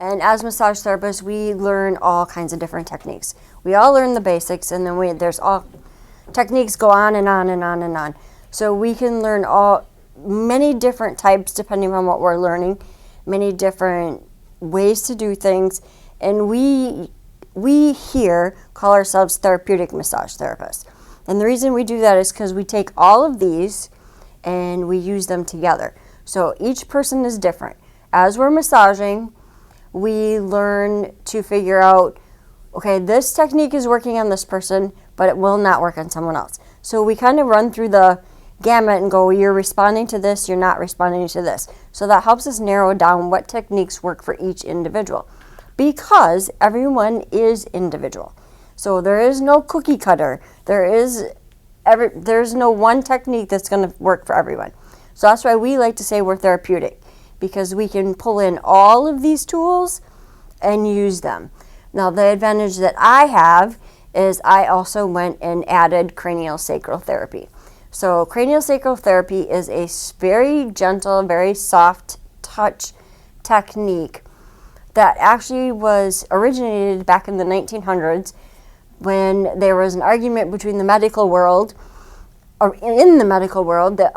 And as massage therapists, we learn all kinds of different techniques. We all learn the basics, and then there's all techniques go on and on and on and on. So we can learn many different types depending on what we're learning, many different ways to do things. And we here call ourselves therapeutic massage therapists. And the reason we do that is because we take all of these and we use them together. So each person is different. As we're massaging, we learn to figure out, okay, this technique is working on this person, but it will not work on someone else. So we kind of run through the gamut and go, you're responding to this, you're not responding to this. So that helps us narrow down what techniques work for each individual, because everyone is individual. So there is no cookie cutter. There's no one technique that's going to work for everyone. So that's why we like to say we're therapeutic, because we can pull in all of these tools and use them. Now, the advantage that I have is I also went and added craniosacral therapy. So craniosacral therapy is a very gentle, very soft touch technique that actually was originated back in the 1900s when there was an argument between the medical world, or in the medical world, that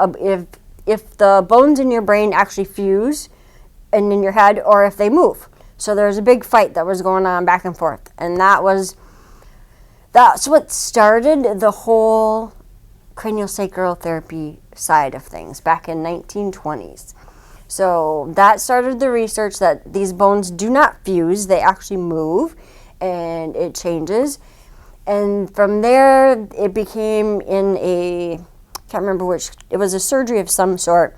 if the bones in your brain actually fuse and in your head, or if they move. So there was a big fight that was going on back and forth. And that's what started the whole craniosacral therapy side of things back in 1920s. So that started the research that these bones do not fuse, they actually move, and it changes. And from there, it became can't remember which, it was a surgery of some sort.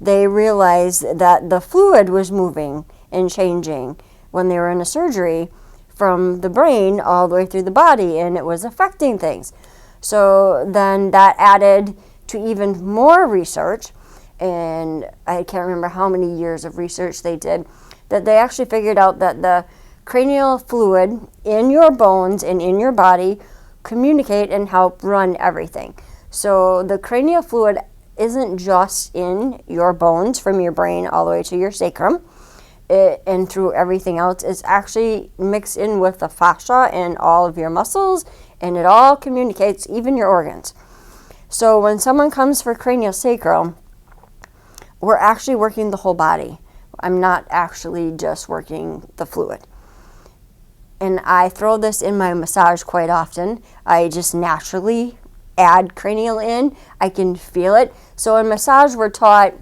They realized that the fluid was moving and changing when they were in a surgery from the brain all the way through the body, and it was affecting things. So then that added to even more research, and I can't remember how many years of research they did, that they actually figured out that the cranial fluid in your bones and in your body communicate and help run everything. So the cranial fluid isn't just in your bones from your brain all the way to your sacrum and through everything else. It's actually mixed in with the fascia and all of your muscles, and it all communicates, even your organs. So when someone comes for craniosacral, we're actually working the whole body. I'm not actually just working the fluid. And I throw this in my massage quite often. I just naturally add cranial in. I can feel it. So in massage, we're taught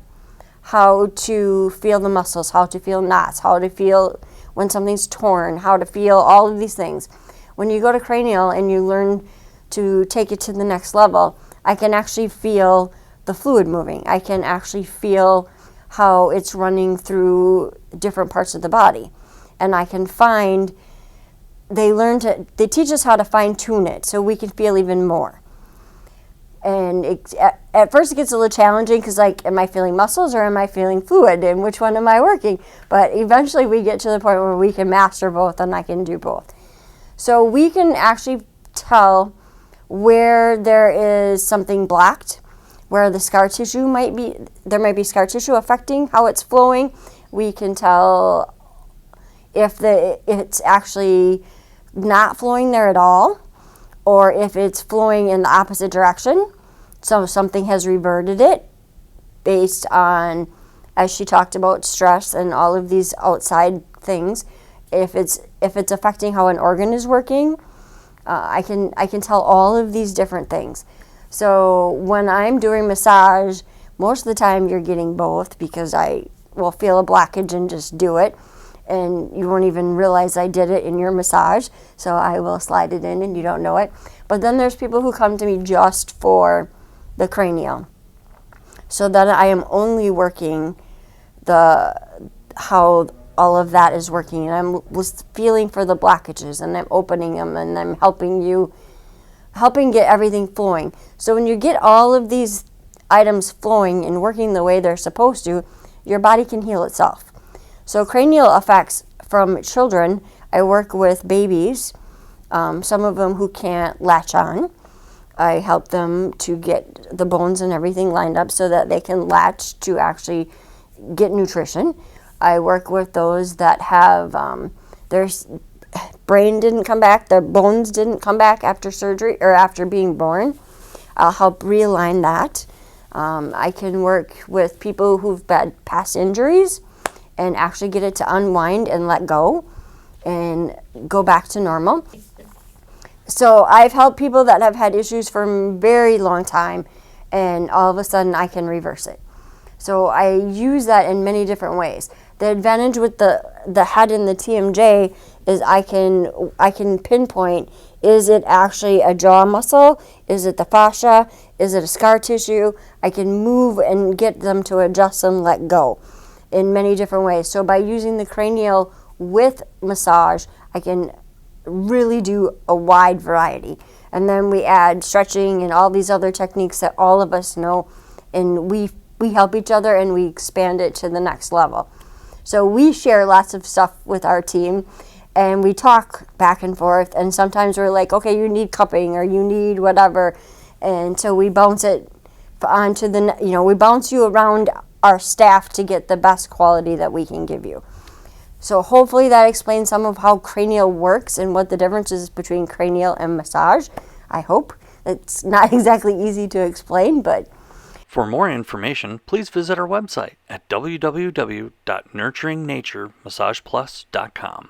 how to feel the muscles, how to feel knots, how to feel when something's torn, how to feel all of these things. When you go to cranial and you learn to take it to the next level, I can actually feel the fluid moving. I can actually feel how it's running through different parts of the body. And I can find, they teach us how to fine tune it so we can feel even more. And at first it gets a little challenging because, like, am I feeling muscles or am I feeling fluid, and which one am I working? But eventually we get to the point where we can master both, and I can do both. So we can actually tell where there is something blocked, where the scar tissue might be scar tissue affecting how it's flowing. We can tell if it's actually not flowing there at all, or if it's flowing in the opposite direction. So something has reverted it based on, as she talked about, stress and all of these outside things. If it's affecting how an organ is working, I can tell all of these different things. So when I'm doing massage, most of the time you're getting both, because I will feel a blockage and just do it, and you won't even realize I did it in your massage. So I will slide it in and you don't know it. But then there's people who come to me just for the cranial. So then I am only working how all of that is working, and I'm feeling for the blockages, and I'm opening them, and I'm helping get everything flowing. So when you get all of these items flowing and working the way they're supposed to, your body can heal itself. So cranial effects from children, I work with babies, some of them who can't latch on. I help them to get the bones and everything lined up so that they can latch to actually get nutrition. I work with those that have their brain didn't come back, their bones didn't come back after surgery or after being born. I'll help realign that. I can work with people who've had past injuries and actually get it to unwind and let go and go back to normal. So I've helped people that have had issues for a very long time, and all of a sudden I can reverse it. So I use that in many different ways. The advantage with the head and the TMJ is I can pinpoint, is it actually a jaw muscle? Is it the fascia? Is it a scar tissue? I can move and get them to adjust and let go in many different ways. So by using the cranial with massage, I can really do a wide variety. And then we add stretching and all these other techniques that all of us know, and we help each other and we expand it to the next level. So we share lots of stuff with our team, and we talk back and forth, and sometimes we're like, okay, you need cupping or you need whatever, and so we bounce it onto we bounce you around our staff to get the best quality that we can give you. So hopefully that explains some of how cranial works and what the difference is between cranial and massage. I hope. It's not exactly easy to explain, but... For more information, please visit our website at www.nurturingnaturemmassageplus.com.